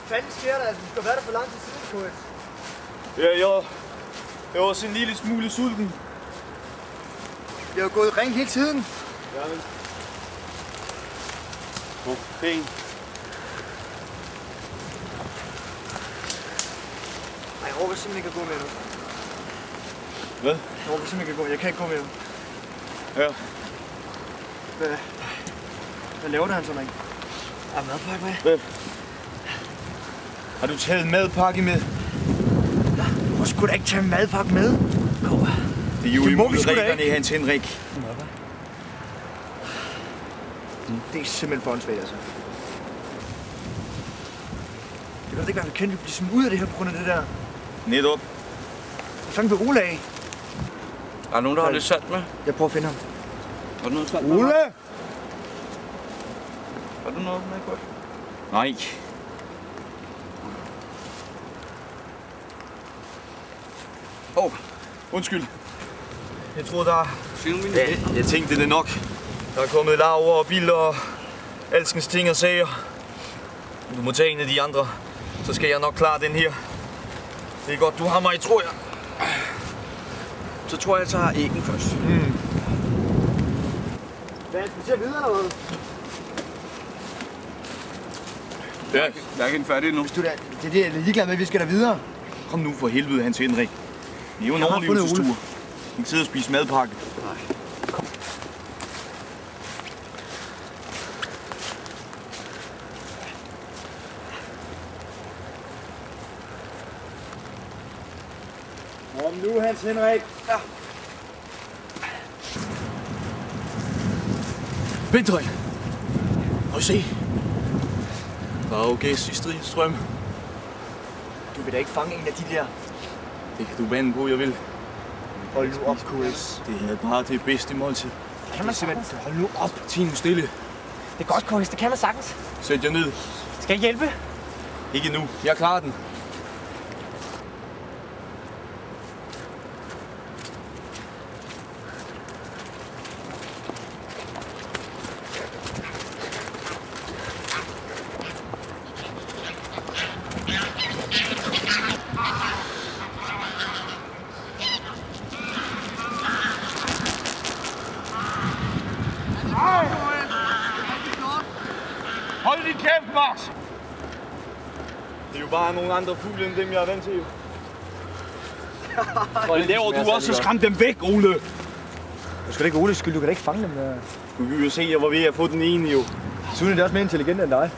fanden sker der? Du skal være der for lang tid siden, KS. Ja, jeg var også en lille smule sulten. Jeg har gået ring hele tiden. Jamen. Hvor fint. Ej, jeg overgår simpelthen ikke at gå med nu. Hvad? Jeg overgår simpelthen ikke at gå. Jeg kan ikke gå med nu. Ja. Hvad laver du, han sådan ikke? Er madpakke med? Hvad? Har du taget en madpakke med? Du må sgu da ikke tage en madpakke med. Kom. Det er jo imod reglerne, Hans Henrik. Det er simpelthen for åndssvagt, altså. Det kan ikke være bekendt, at vi bliver smidt ud af det her på grund af det der. Netop. Hvad fanden vil Ole af? Er der nogen, der har lidt salt med? Jeg prøver at finde ham. Har du noget salt med? Ole! Har du noget med, godt? Nej. Undskyld. Jeg troede, der... Jeg tænkte det nok. Der er kommet larver og biler og alskens ting og sager. Du må tage en af de andre, så skal jeg nok klare den her. Det er godt, du har mig, tror jeg. Så tror jeg tager æggen først. Hvad, skal vi se videre eller hvad? Ja. Jeg er ikke helt færdig nu. Hvis du da, det er det, jeg er ligeglad med, vi skal da videre. Kom nu for helvede, Hans Henrik. Det er jo en overlevelsestur. Ikke sidde og spise madpakke. Nej. Kom nu, Hans Henrik. Ja. Vent, dreng. Prøv at se. Der er jo gæst i Stridstrøm. Du vil da ikke fange en af de der. Det kan du vande på, jeg vil. Hold nu op, KS. Det er bare det bedste måltid. Kan man sagtens? Hold nu op. Tine stille. Det er godt, KS. Det kan man sagtens. Sæt jer ned. Skal jeg hjælpe? Ikke nu. Jeg klarer den. Hold din kæft, Max! Det er jo bare nogle andre fugle end dem, jeg er vant til. Hvad laver du også? Så skræm dem væk, Ole! Du skal da ikke Oles skyld, du kan da ikke fange dem. Du kan jo se, at jeg var ved at få den ene, jo. Sune er også mere intelligent end dig.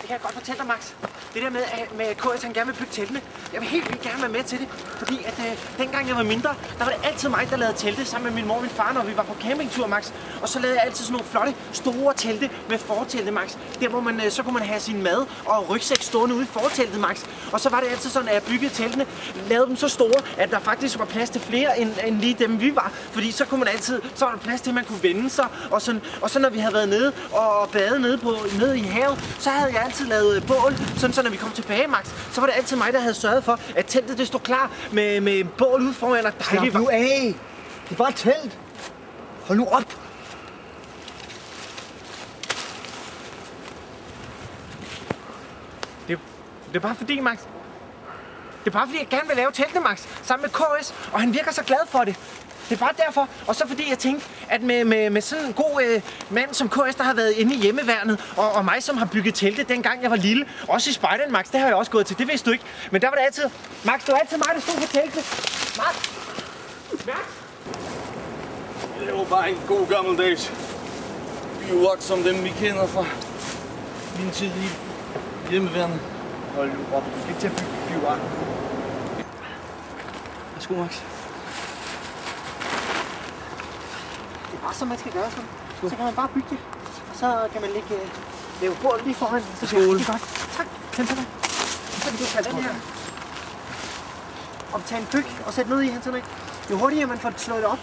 Det kan jeg godt fortælle dig, Max. Det der med KS, han gerne vil bygge teltene. Jeg vil helt vildt gerne være med til det. Fordi at dengang jeg var mindre, der var det altid mig, der lavede telte sammen med min mor og min far, når vi var på campingtur, Max. Og så lavede jeg altid sådan nogle flotte, store telte med fortelte, Max. Der hvor man, så kunne man have sin mad og rygsæk stående ude i forteltet, Max. Og så var det altid sådan, at jeg byggede teltene, lavede dem så store, at der faktisk var plads til flere end lige dem, vi var. Fordi så kunne man altid, så var der plads til, at man kunne vende sig. Og så når vi havde været nede og badet nede i havet, så havde jeg altid lavet bål. Sådan så når vi kom tilbage, Max, så var det altid mig, der havde sørget for, at teltet det stod klar med bål ude foran og dejligt. Slap nu af! Det er bare et telt. Hold nu op! Det er bare fordi, Max. Det er bare fordi, jeg gerne vil lave teltene, Max, sammen med KS, og han virker så glad for det. Det er bare derfor. Og så fordi jeg tænkte, at med sådan en god mand som KS, der har været inde i hjemmeværnet, og mig, som har bygget telte, dengang jeg var lille, også i spejderen, Max, det har jeg også gået til, det vidste du ikke. Men der var det altid, Max, det var altid mig, der stod på teltet. Max! Max! Det var bare en god gammeldags bivagt som dem, vi kender fra min tid i hjemmeværnet. Hold nu op. Du skal ikke til at bygge bivagt. Værsgo, Max. Det er bare sådan, man skal gøre sådan. Så kan man bare bygge det. Og så kan man lave bål lige foran. Så skal det godt. Tak. Tænd på dig. Så kan du tage den her. Og tage en byg og sætte noget i, Hans Henrik. Jo hurtigere man får slået det op.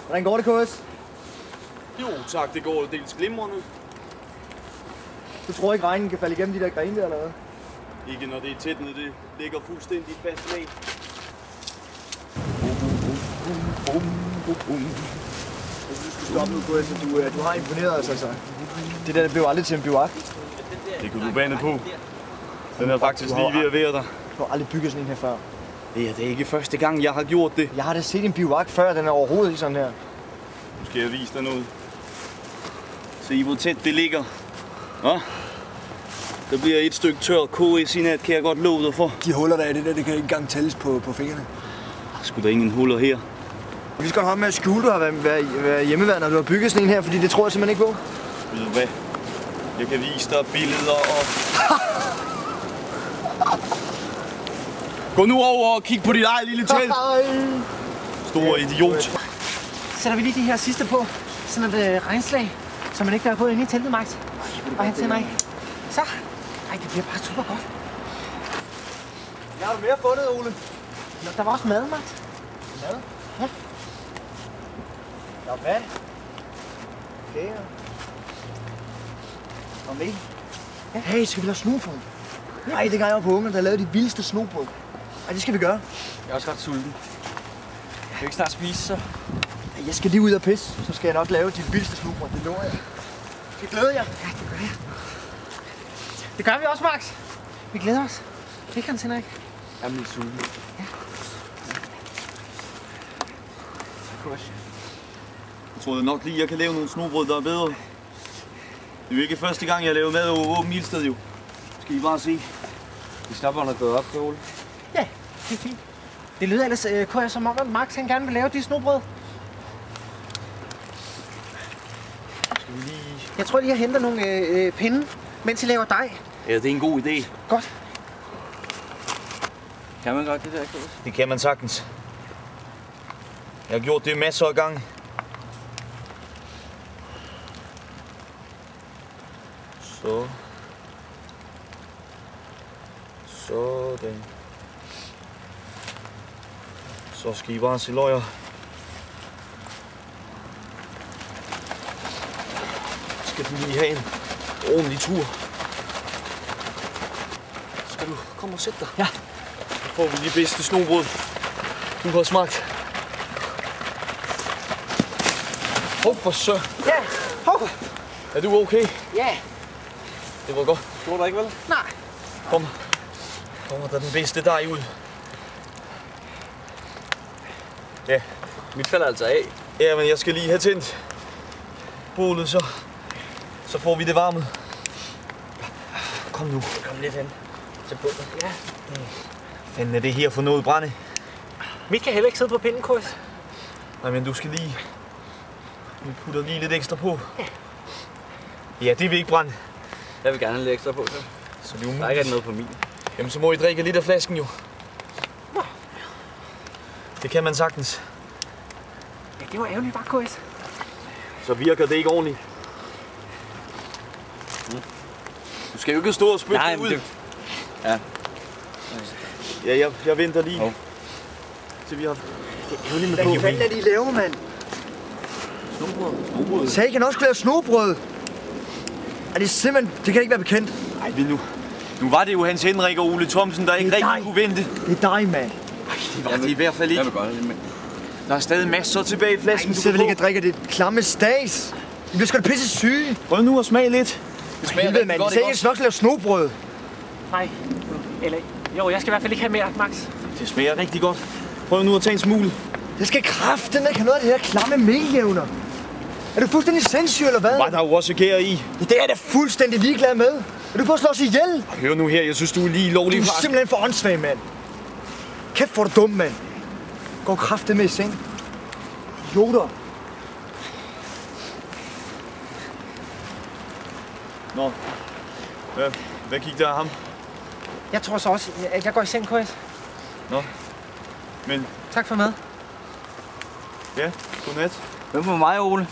Hvordan går det, KS? Jo tak, det går dels glimrende. Du tror ikke, regnen kan falde igennem de der grene der, eller hvad? Ikke når det er tæt ned, det ligger fuldstændig fast lag. Jeg synes, du skal stoppe nu, Chris. Du har imponeret os, altså. Det der blev aldrig til en biwak. Det kunne du bande på. Den er faktisk lige ved at være der. Du har aldrig bygget sådan en her før. Ja, det er ikke første gang, jeg har gjort det. Jeg har da set en biwak før, den er overhovedet ikke sådan her. Nu skal jeg vise dig noget. Se, hvor tæt det ligger. Ja? Der bliver et stykke tørt KS i nat, kan jeg godt love dig for. De huller der i det der, det kan ikke engang tælles på fingrene. Skulle der ingen huller her? Vi skal holde med at skjule, du har været hjemmeværende, når du har bygget sådan en her, fordi det tror jeg simpelthen ikke på. Ved du hvad? Jeg kan vise dig billeder og... Gå nu over og kig på dit eget lille telt. Stor idiot. Sætter vi lige de her sidste på. Sådan et regnslag, så man ikke bliver gået ind i teltet, Max. Og han tænder ikke. Så. Ej, det bliver bare super godt. Jeg har mere fundet, Ole. Nå, der var også mad, Max. Mad? Ja. Der er vand. Kager. Og mel. Ja. Hey, skal vi lave snobrød? Nej, det gør jeg på ungerne, der lavede de vildeste snobrød. Ej, det skal vi gøre. Jeg er også ret sulten. Jeg kan ikke snart spise, så. Jeg skal lige ud og pisse, så skal jeg nok lave de vildeste snobrød. Det lover jeg. Det glæder jeg. Ja, det gør jeg. Det gør vi også, Max. Vi glæder os. Det kan han ikke. Jeg er lidt sulten. Ja. Jeg tror nok lige, jeg kan lave nogle snobrød, der er bedre. Det er jo ikke første gang, jeg laver mad over åben ildsted, jo. Skal I bare se. Vi stopper, når det er gået op, Ole. Ja, det er fint. Det lyder ellers, som om, at Max han gerne vil lave de snobrød. Skal vi lige... Jeg tror lige, jeg henter nogle pinde, mens I laver dej. Ja, det er en god idé. Godt. Kan man godt det der, Klaus? Det kan man sagtens. Jeg har gjort det masser af gange. Så. Sådan. Så skal I bare se løjer. Skal du lige have en ordentlig tur. Skal du komme og sætte dig? Ja. Så får vi de bedste snobrød, du har smagt. Hov, for så. Ja. Hov. Er du okay? Ja. Det var godt. Tror du ikke, vel? Nej. Kom. Kommer der den bedste dej ud. Ja. Mit falder altså af. Ja, men jeg skal lige have tændt bålet, så får vi det varmet. Kom nu. Kom lidt hen. Til bålet. Ja. Fanden er det her for noget brænde? Mit kan heller ikke sidde på pinden, Kurs. Nej, men du skal lige... Vi putter lige lidt ekstra på. Ja, det vil ikke brænde. Jeg vil gerne have lidt ekstra på, så. Så det er Der er ikke noget på min. Jamen, så må I drikke lidt af flasken, jo. Det kan man sagtens. Ja, det var ærgerligt, bare, Kurs. Så virker det ikke ordentligt. Du skal jo ikke stå og spytte det ud. Ja. Ja, jeg venter lige. Hov. Til vi har... Det er ærgerligt med på. Hvad fanden er de laver, mand? Snobrød. Sagde, I kan også lave snobrød. Er det simpelthen... Det kan ikke være bekendt. Ej, nu var det jo Hans Henrik og Ole Thomsen, der ikke rigtig dig. kunne vente. Det er dig, mand. Ej, det var det i hvert fald ikke. Jeg vil godt have lidt med. Der er stadig masser tilbage i Ej, flasken, I du sidder vel kan ikke og drikker det klamme stas. I bliver sgu da pisse syge. Prøv nu at smage lidt. Det smager Helvede, rigtig mand. I godt, sagde, ikke I også? skal nok lave snobrød. Nej. Eller... Jo, jeg skal i hvert fald ikke have mere, Max. Det smager rigtig godt. Prøv nu at tage en smule. Jeg skal kraftedeme ikke have noget af det her klamme meljævner. Er du fuldstændig sindssyg, eller hvad? Var der jo også gær i. Ja, det er jeg da fuldstændig ligeglad med. Er du på at slå os ihjel? Hør nu her, jeg synes, du er lige lovlig. Du er simpelthen for åndssvag, mand. Kæft, hvor er du dum, mand. Går kraftedeme i seng. Joder. Nå. Hvad gik der af ham? Jeg tror så også, at jeg går i seng, Kurs. Nå. Men Tak for mad. ja, godnat. Hvem var mig, Ole?